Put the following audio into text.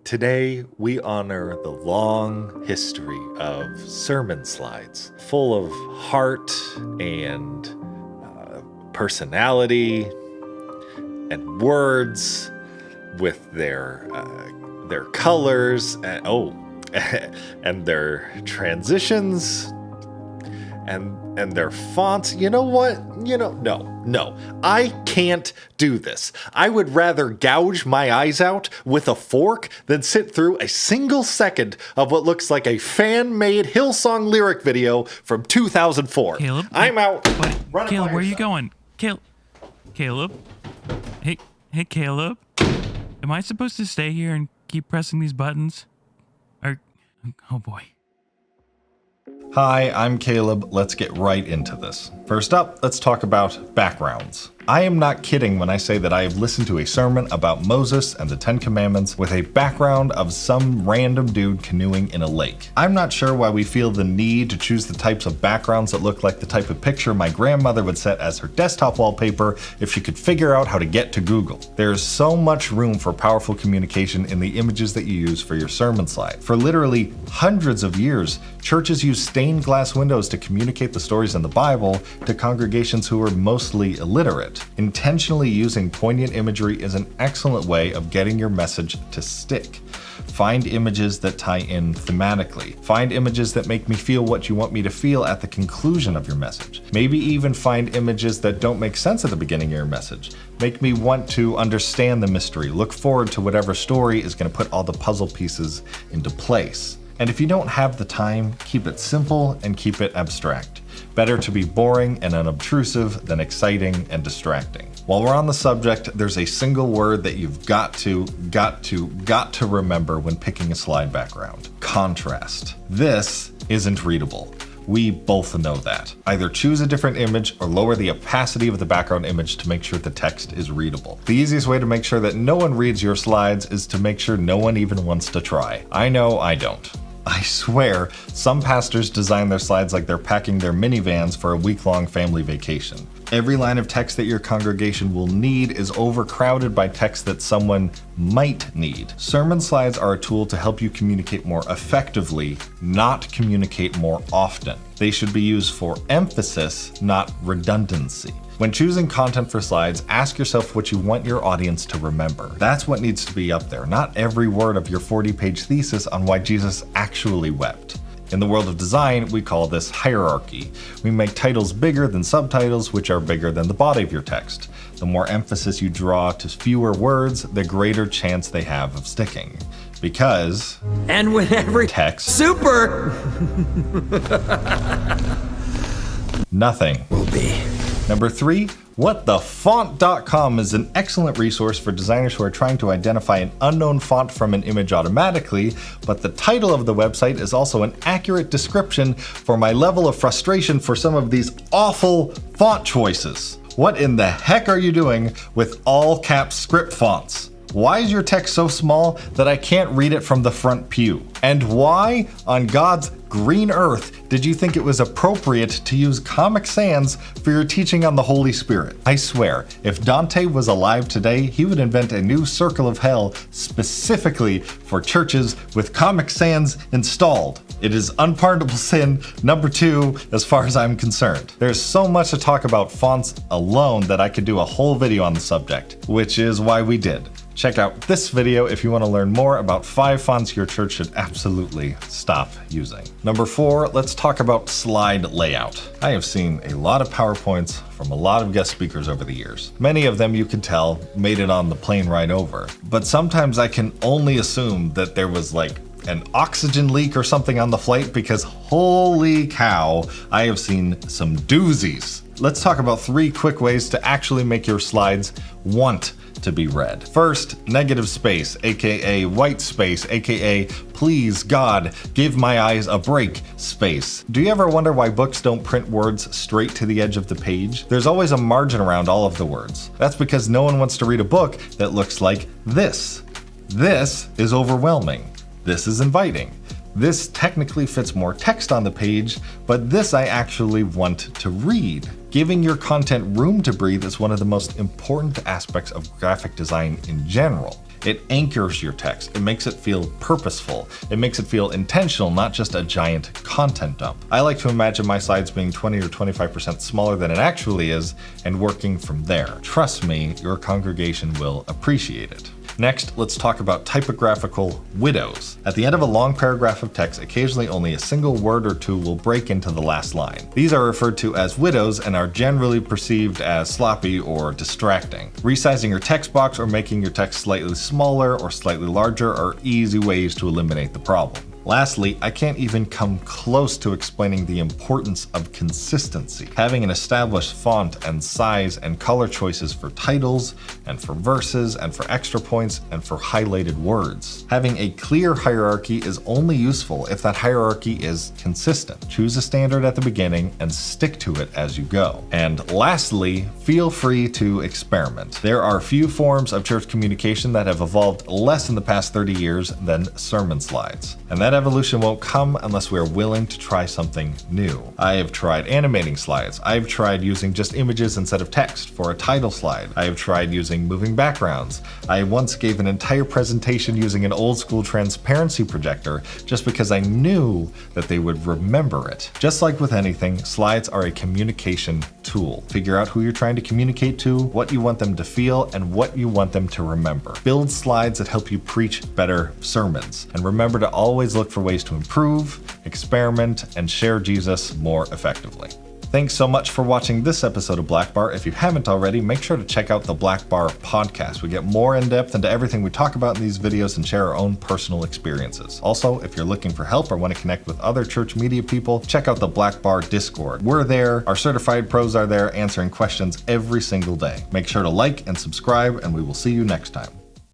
Today, we honor the long history of sermon slides, full of heart and personality and words with their colors and, and their transitions and their fonts. You know what? No, I can't do this. I would rather gouge my eyes out with a fork than sit through a single second of what looks like a fan-made Hillsong lyric video from 2004. Caleb? I'm out. Caleb, where are you going? Caleb? Hey, Caleb? Am I supposed to stay here and keep pressing these buttons? Oh boy. Hi, I'm Caleb. Let's get right into this. First up, let's talk about backgrounds. I am not kidding when I say that I have listened to a sermon about Moses and the Ten Commandments with a background of some random dude canoeing in a lake. I'm not sure why we feel the need to choose the types of backgrounds that look like the type of picture my grandmother would set as her desktop wallpaper if she could figure out how to get to Google. There's so much room for powerful communication in the images that you use for your sermon slide. For literally hundreds of years, churches used stained glass windows to communicate the stories in the Bible to congregations who were mostly illiterate. Intentionally using poignant imagery is an excellent way of getting your message to stick. Find images that tie in thematically. Find images that make me feel what you want me to feel at the conclusion of your message. Maybe even find images that don't make sense at the beginning of your message. Make me want to understand the mystery, look forward to whatever story is going to put all the puzzle pieces into place. And if you don't have the time, keep it simple and keep it abstract. Better to be boring and unobtrusive than exciting and distracting. While we're on the subject, there's a single word that you've got to remember when picking a slide background. Contrast. This isn't readable. We both know that. Either choose a different image or lower the opacity of the background image to make sure the text is readable. The easiest way to make sure that no one reads your slides is to make sure no one even wants to try. I know I don't. I swear, some pastors design their slides like they're packing their minivans for a week-long family vacation. Every line of text that your congregation will need is overcrowded by text that someone might need. Sermon slides are a tool to help you communicate more effectively, not communicate more often. They should be used for emphasis, not redundancy. When choosing content for slides, ask yourself what you want your audience to remember. That's what needs to be up there, not every word of your 40-page thesis on why Jesus actually wept. In the world of design, we call this hierarchy. We make titles bigger than subtitles, which are bigger than the body of your text. The more emphasis you draw to fewer words, the greater chance they have of sticking. Because... And with every text... Super! Nothing will be. Number 3, whatthefont.com is an excellent resource for designers who are trying to identify an unknown font from an image automatically, but the title of the website is also an accurate description for my level of frustration for some of these awful font choices. What in the heck are you doing with all caps script fonts? Why is your text so small that I can't read it from the front pew? And why, on God's green earth, did you think it was appropriate to use Comic Sans for your teaching on the Holy Spirit? I swear, if Dante was alive today, he would invent a new circle of hell specifically for churches with Comic Sans installed. It is unpardonable sin number 2 as far as I'm concerned. There's so much to talk about fonts alone that I could do a whole video on the subject, which is why we did. Check out this video if you want to learn more about 5 fonts your church should absolutely stop using. Number 4, let's talk about slide layout. I have seen a lot of PowerPoints from a lot of guest speakers over the years. Many of them, you can tell, made it on the plane ride over. But sometimes I can only assume that there was like an oxygen leak or something on the flight, because holy cow, I have seen some doozies. Let's talk about 3 quick ways to actually make your slides want to be read. First, negative space, aka white space, aka please God, give my eyes a break space. Do you ever wonder why books don't print words straight to the edge of the page? There's always a margin around all of the words. That's because no one wants to read a book that looks like this. This is overwhelming. This is inviting. This technically fits more text on the page, but this I actually want to read. Giving your content room to breathe is one of the most important aspects of graphic design in general. It anchors your text. It makes it feel purposeful. It makes it feel intentional, not just a giant content dump. I like to imagine my slides being 20 or 25% smaller than it actually is and working from there. Trust me, your congregation will appreciate it. Next, let's talk about typographical widows. At the end of a long paragraph of text, occasionally only a single word or two will break into the last line. These are referred to as widows and are generally perceived as sloppy or distracting. Resizing your text box or making your text slightly smaller or slightly larger are easy ways to eliminate the problem. Lastly, I can't even come close to explaining the importance of consistency. Having an established font and size and color choices for titles and for verses and for extra points and for highlighted words. Having a clear hierarchy is only useful if that hierarchy is consistent. Choose a standard at the beginning and stick to it as you go. And lastly, feel free to experiment. There are few forms of church communication that have evolved less in the past 30 years than sermon slides. And that evolution won't come unless we're willing to try something new. I have tried animating slides. I've tried using just images instead of text for a title slide. I have tried using moving backgrounds. I once gave an entire presentation using an old school transparency projector just because I knew that they would remember it. Just like with anything, slides are a communication tool. Figure out who you're trying to communicate to, what you want them to feel, and what you want them to remember. Build slides that help you preach better sermons. And remember to always look for ways to improve, experiment, and share Jesus more effectively. Thanks so much for watching this episode of Blackbar. If you haven't already, make sure to check out the Blackbar podcast. We get more in depth into everything we talk about in these videos and share our own personal experiences. Also, if you're looking for help or want to connect with other church media people, check out the Blackbar Discord. We're there, our certified pros are there answering questions every single day. Make sure to like and subscribe, and we will see you next time.